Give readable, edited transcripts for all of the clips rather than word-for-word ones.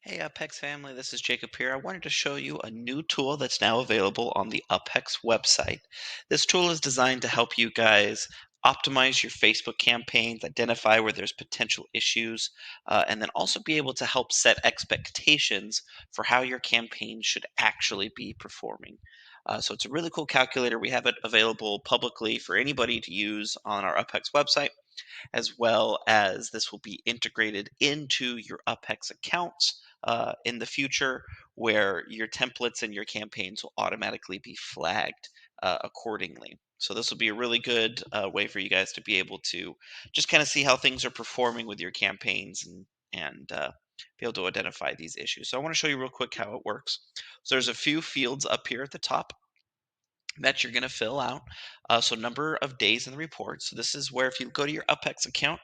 Hey, UpHex family, this is Jacob here. I wanted to show you a new tool that's now available on the UpHex website. This tool is designed to help you guys optimize your Facebook campaigns, identify where there's potential issues, and then also be able to help set expectations for how your campaign should actually be performing. So it's a really cool calculator. We have it available publicly for anybody to use on our UpHex website, as well as this will be integrated into your UpHex accounts in the future, where your templates and your campaigns will automatically be flagged accordingly. So this will be a really good way for you guys to be able to just kind of see how things are performing with your campaigns and be able to identify these issues. So I want to show you real quick how it works. So there's a few fields up here at the top that you're going to fill out. So number of days in the report. So this is where if you go to your UpHex account,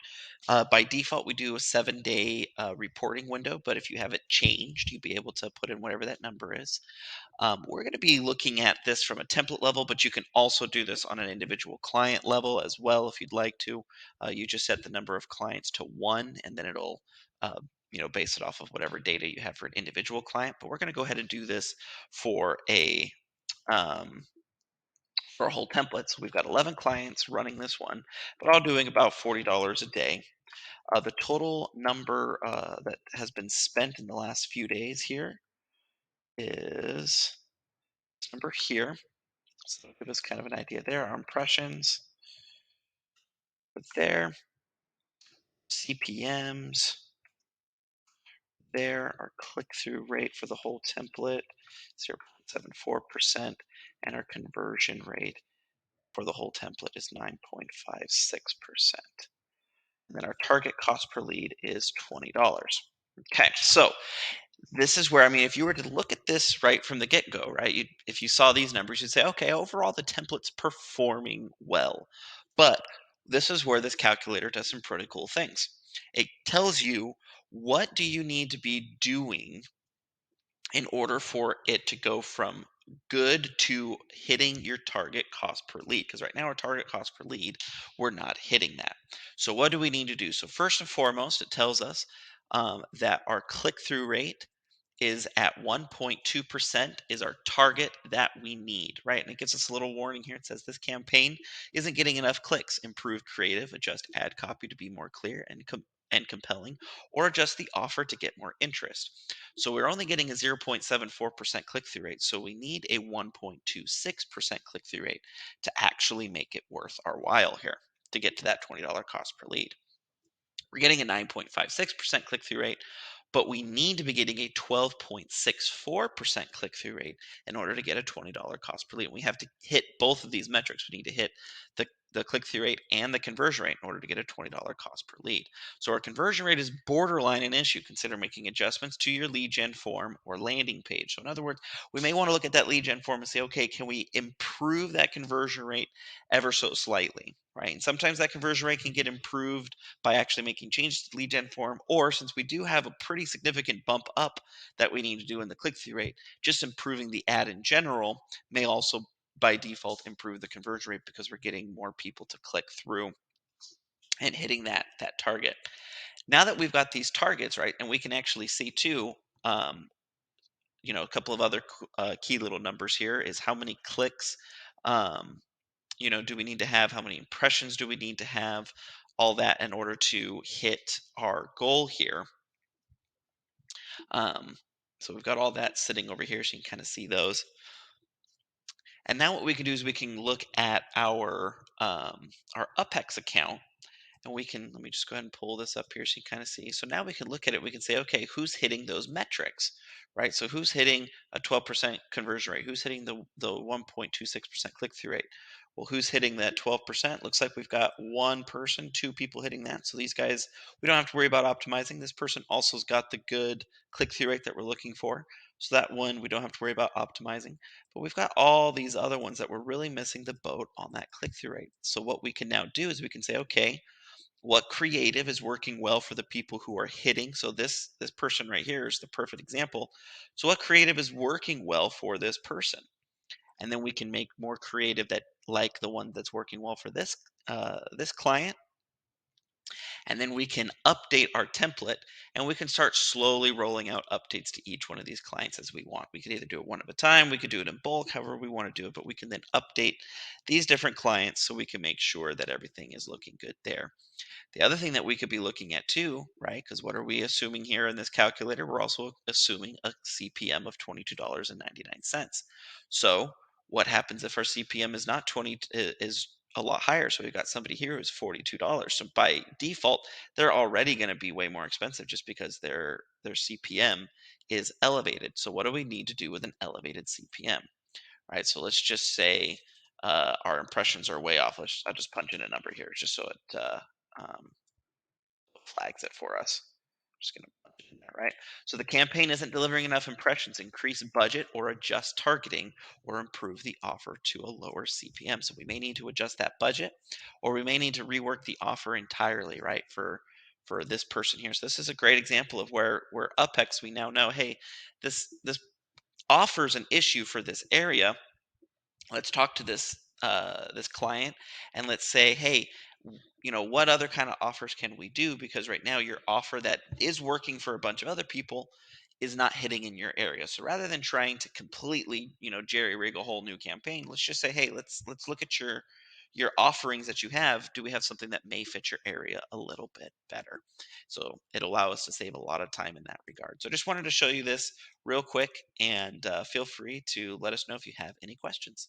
by default we do a 7-day reporting window. But if you have it changed, you'll be able to put in whatever that number is. We're going to be looking at this from a template level, but you can also do this on an individual client level as well if you'd like to. You just set the number of clients to 1, and then it'll uh, base it off of whatever data you have for an individual client. But we're going to go ahead and do this for um, a whole template. So we've got 11 clients running this one, but all doing about $40 a day. The total number that has been spent in the last few days here is this number here. So that'll give us kind of an idea there. Our impressions there, CPMs there, our click-through rate for the whole template, 0.74%, and our conversion rate for the whole template is 9.56%. And then our target cost per lead is $20. Okay, so this is where, I mean, if you were to look at this right from the get-go, right, if you saw these numbers, you'd say, okay, overall the template's performing well. But this is where this calculator does some pretty cool things. It tells you what do you need to be doing in order for it to go from good to hitting your target cost per lead. Because right now, our target cost per lead, we're not hitting that. So, what do we need to do? So, first and foremost, it tells us that our click through rate is at 1.2% is our target that we need, right? And it gives us a little warning here. It says this campaign isn't getting enough clicks. Improve creative, adjust ad copy to be more clear and compelling, or adjust the offer to get more interest. So we're only getting a 0.74% click-through rate. So we need a 1.26% click-through rate to actually make it worth our while here to get to that $20 cost per lead. We're getting a 9.56% click-through rate, but we need to be getting a 12.64% click-through rate in order to get a $20 cost per lead. We have to hit both of these metrics. We need to hit the click-through rate and the conversion rate in order to get a $20 cost per lead. So our conversion rate is borderline an issue. Consider making adjustments to your lead gen form or landing page. So in other words, we may want to look at that lead gen form and say, okay, can we improve that conversion rate ever so slightly, right? And sometimes that conversion rate can get improved by actually making changes to the lead gen form, or since we do have a pretty significant bump up that we need to do in the click-through rate, just improving the ad in general may also by default improve the conversion rate because we're getting more people to click through and hitting that target. Now that we've got these targets, right, and we can actually see too, um, a couple of other key little numbers here is how many clicks um, do we need to have? How many impressions do we need to have? All that in order to hit our goal here. Um, so we've got all that sitting over here, so you can kind of see those. And now what we can do is we can look at our UpHex account, and we can, let me just go ahead and pull this up here so you kind of see. So now we can look at it. We can say, okay, who's hitting those metrics, right? So who's hitting a 12% conversion rate? Who's hitting the 1.26% click-through rate? Well, who's hitting that 12%? Looks like we've got one person, two people hitting that. So these guys, we don't have to worry about optimizing. This person also has got the good click-through rate that we're looking for. So that one, we don't have to worry about optimizing. But we've got all these other ones that we're really missing the boat on that click-through rate. So what we can now do is we can say, okay, what creative is working well for the people who are hitting? So this person right here is the perfect example. So what creative is working well for this person? And then we can make more creative that like the one that's working well for this client. And then we can update our template and we can start slowly rolling out updates to each one of these clients as we want. We could either do it one at a time, we could do it in bulk, however we want to do it, but we can then update these different clients so we can make sure that everything is looking good there. The other thing that we could be looking at too, right? Because what are we assuming here in this calculator? We're also assuming a CPM of $22.99. So what happens if our CPM is not 20 is a lot higher? So we've got somebody here who's $42. So by default, they're already going to be way more expensive just because their CPM is elevated. So what do we need to do with an elevated CPM? Right? So let's just say our impressions are way off. I'll just punch in a number here just so it um, flags it for us. I'm just going to punch it in there, right? So the campaign isn't delivering enough impressions. Increase budget or adjust targeting or improve the offer to a lower CPM. So we may need to adjust that budget, or we may need to rework the offer entirely, right? For this person here. So this is a great example of where UpHex, we now know, hey, this offers an issue for this area. Let's talk to this client and let's say, hey, what other kind of offers can we do, because right now your offer that is working for a bunch of other people is not hitting in your area. So rather than trying to completely jerry rig a whole new campaign, let's just say, hey, let's look at your offerings that you have. Do we have something that may fit your area a little bit better? So it allow us to save a lot of time in that regard. So just wanted to show you this real quick, and feel free to let us know if you have any questions.